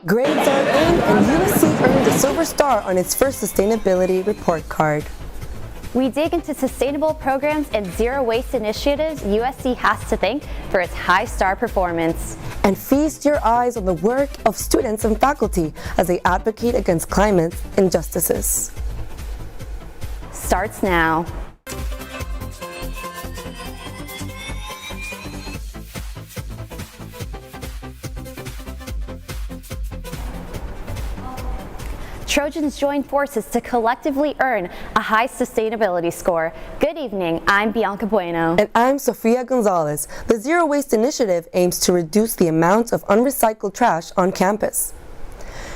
Grades are in, and USC earned a silver star on its first sustainability report card. We dig into sustainable programs and zero waste initiatives USC has to thank for its high star performance. And feast your eyes on the work of students and faculty as they advocate against climate injustices. Starts now. Trojans join forces to collectively earn a high sustainability score. Good evening, I'm Bianca Bueno. And I'm Sofia Gonzalez. The Zero Waste Initiative aims to reduce the amount of unrecycled trash on campus.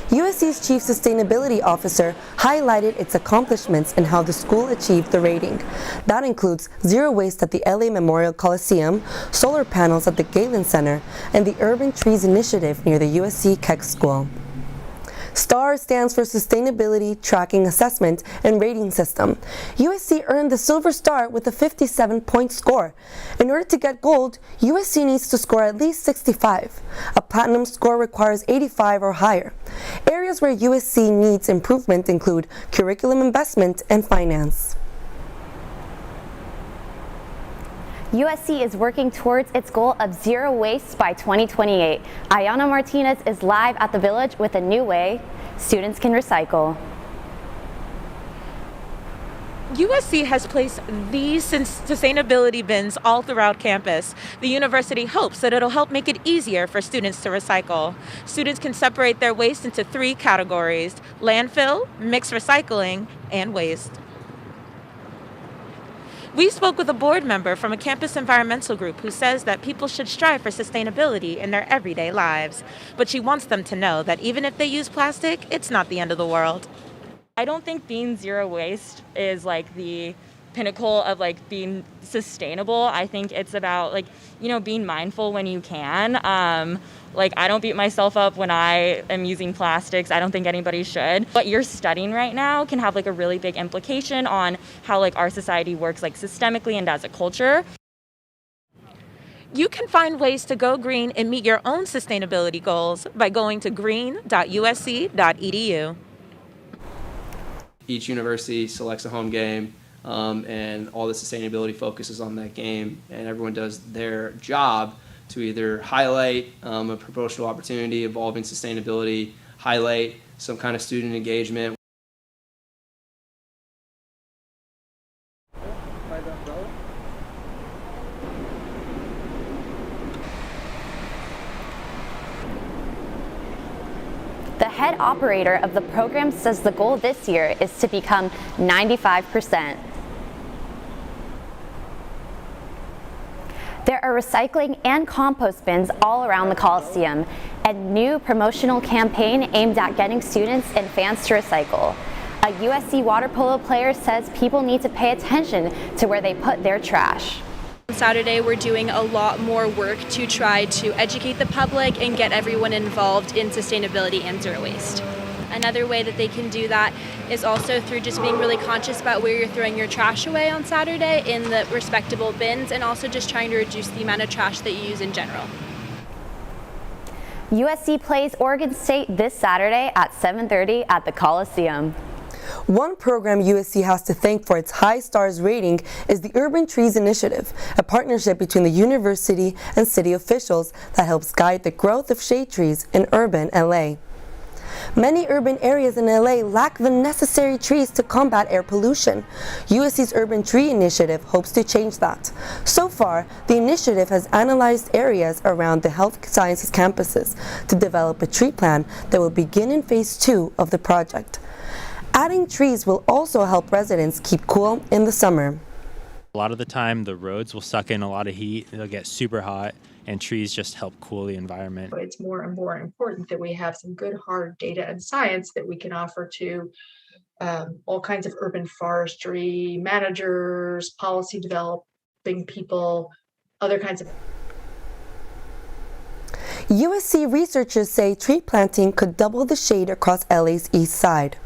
USC's Chief Sustainability Officer highlighted its accomplishments and how the school achieved the rating. That includes zero waste at the LA Memorial Coliseum, solar panels at the Galen Center, and the Urban Trees Initiative near the USC Keck School. STAR stands for Sustainability Tracking Assessment and Rating System. USC earned the silver star with a 57-point score. In order to get gold, USC needs to score at least 65. A platinum score requires 85 or higher. Areas where USC needs improvement include curriculum investment and finance. USC is working towards its goal of zero waste by 2028. Ayanna Martinez is live at the Village with a new way students can recycle. USC has placed these sustainability bins all throughout campus. The university hopes that it'll help make it easier for students to recycle. Students can separate their waste into 3 categories: landfill, mixed recycling, and waste. We spoke with a board member from a campus environmental group who says that people should strive for sustainability in their everyday lives. But she wants them to know that even if they use plastic, it's not the end of the world. I don't think being zero waste is like the pinnacle of like being sustainable. I think it's about like, being mindful when you can. I don't beat myself up when I am using plastics. I don't think anybody should. What you're studying right now can have like a really big implication on how like our society works like systemically and as a culture. You can find ways to go green and meet your own sustainability goals by going to green.usc.edu. Each university selects a home game, and all the sustainability focuses on that game, and everyone does their job to either highlight a promotional opportunity involving sustainability, highlight some kind of student engagement. The head operator of the program says the goal this year is to become 95%. There are recycling and compost bins all around the Coliseum, a new promotional campaign aimed at getting students and fans to recycle. A USC water polo player says people need to pay attention to where they put their trash. On Saturday, we're doing a lot more work to try to educate the public and get everyone involved in sustainability and zero waste. Another way that they can do that is also through just being really conscious about where you're throwing your trash away on Saturday in the respectable bins, and also just trying to reduce the amount of trash that you use in general. USC plays Oregon State this Saturday at 7:30 at the Coliseum. One program USC has to thank for its high stars rating is the Urban Trees Initiative, a partnership between the university and city officials that helps guide the growth of shade trees in urban LA. Many urban areas in LA lack the necessary trees to combat air pollution. USC's Urban Tree Initiative hopes to change that. So far, the initiative has analyzed areas around the health sciences campuses to develop a tree plan that will begin in phase 2 of the project. Adding trees will also help residents keep cool in the summer. A lot of the time, the roads will suck in a lot of heat. They'll get super hot, and trees just help cool the environment. It's more and more important that we have some good hard data and science that we can offer to all kinds of urban forestry managers, policy developing people, other kinds of. USC researchers say tree planting could double the shade across LA's east side.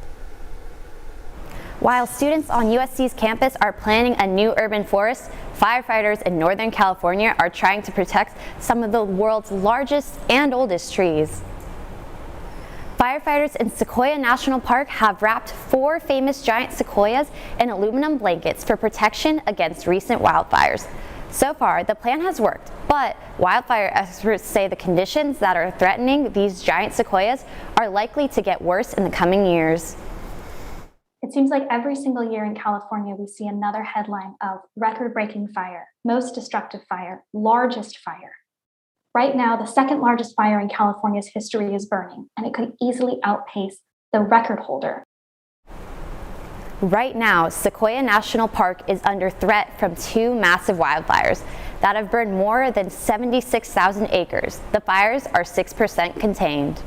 While students on USC's campus are planning a new urban forest, firefighters in Northern California are trying to protect some of the world's largest and oldest trees. Firefighters in Sequoia National Park have wrapped 4 famous giant sequoias in aluminum blankets for protection against recent wildfires. So far, the plan has worked, but wildfire experts say the conditions that are threatening these giant sequoias are likely to get worse in the coming years. It seems like every single year in California, we see another headline of record-breaking fire, most destructive fire, largest fire. Right now, the second largest fire in California's history is burning, and it could easily outpace the record holder. Right now, Sequoia National Park is under threat from 2 massive wildfires that have burned more than 76,000 acres. The fires are 6% contained.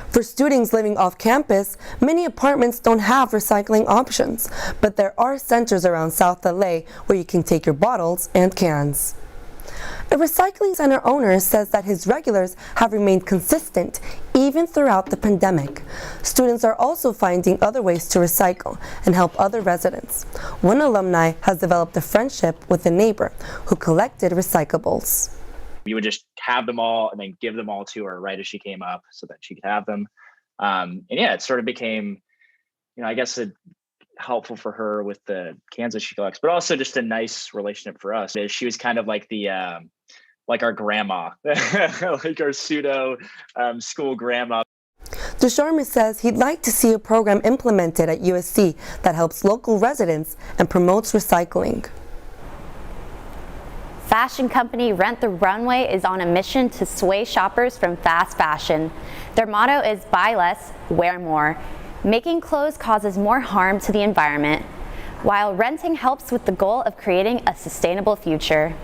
For students living off campus, many apartments don't have recycling options, but there are centers around South LA where you can take your bottles and cans. A recycling center owner says that his regulars have remained consistent even throughout the pandemic. Students are also finding other ways to recycle and help other residents. One alumni has developed a friendship with a neighbor who collected recyclables. We would just have them all and then give them all to her right as she came up so that she could have them. And yeah, it sort of became, I guess helpful for her with the cans that she collects, but also just a nice relationship for us. She was kind of like like our grandma, like our pseudo school grandma. Ducharme says he'd like to see a program implemented at USC that helps local residents and promotes recycling. Fashion company Rent the Runway is on a mission to sway shoppers from fast fashion. Their motto is buy less, wear more. Making clothes causes more harm to the environment, while renting helps with the goal of creating a sustainable future.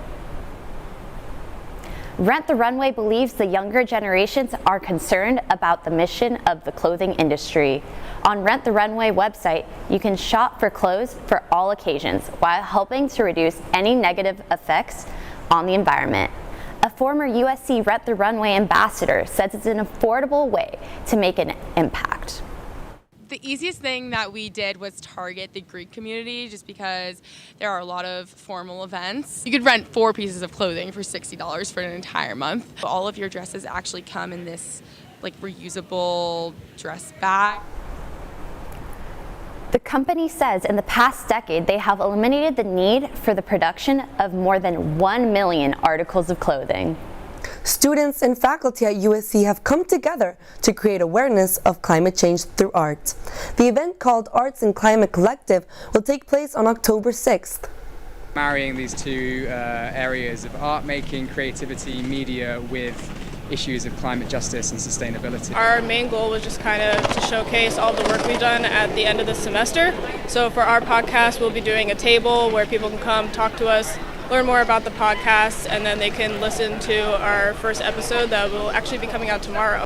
Rent the Runway believes the younger generations are concerned about the mission of the clothing industry. On Rent the Runway website, you can shop for clothes for all occasions while helping to reduce any negative effects on the environment. A former USC Rent the Runway ambassador says it's an affordable way to make an impact. The easiest thing that we did was target the Greek community just because there are a lot of formal events. You could rent 4 pieces of clothing for $60 for an entire month. All of your dresses actually come in this reusable dress bag. The company says in the past decade they have eliminated the need for the production of more than 1 million articles of clothing. Students and faculty at USC have come together to create awareness of climate change through art. The event, called Arts and Climate Collective, will take place on October 6th. Marrying these 2 areas of art making, creativity, media with issues of climate justice and sustainability. Our main goal was just kind of to showcase all the work we've done at the end of the semester. So for our podcast, we'll be doing a table where people can come talk to us, learn more about the podcast, and then they can listen to our first episode that will actually be coming out tomorrow.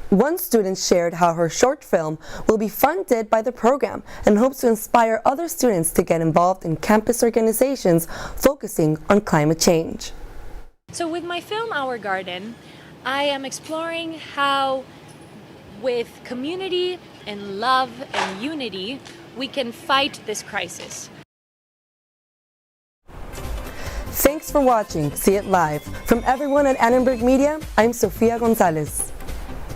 One student shared how her short film will be funded by the program and hopes to inspire other students to get involved in campus organizations focusing on climate change. So with my film, Our Garden, I am exploring how with community and love and unity, we can fight this crisis. Thanks for watching See It Live. From everyone at Annenberg Media, I'm Sofia Gonzalez.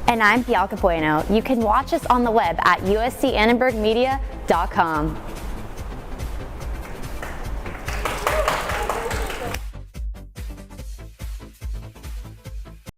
And I'm Bianca Bueno. You can watch us on the web at uscannenbergmedia.com.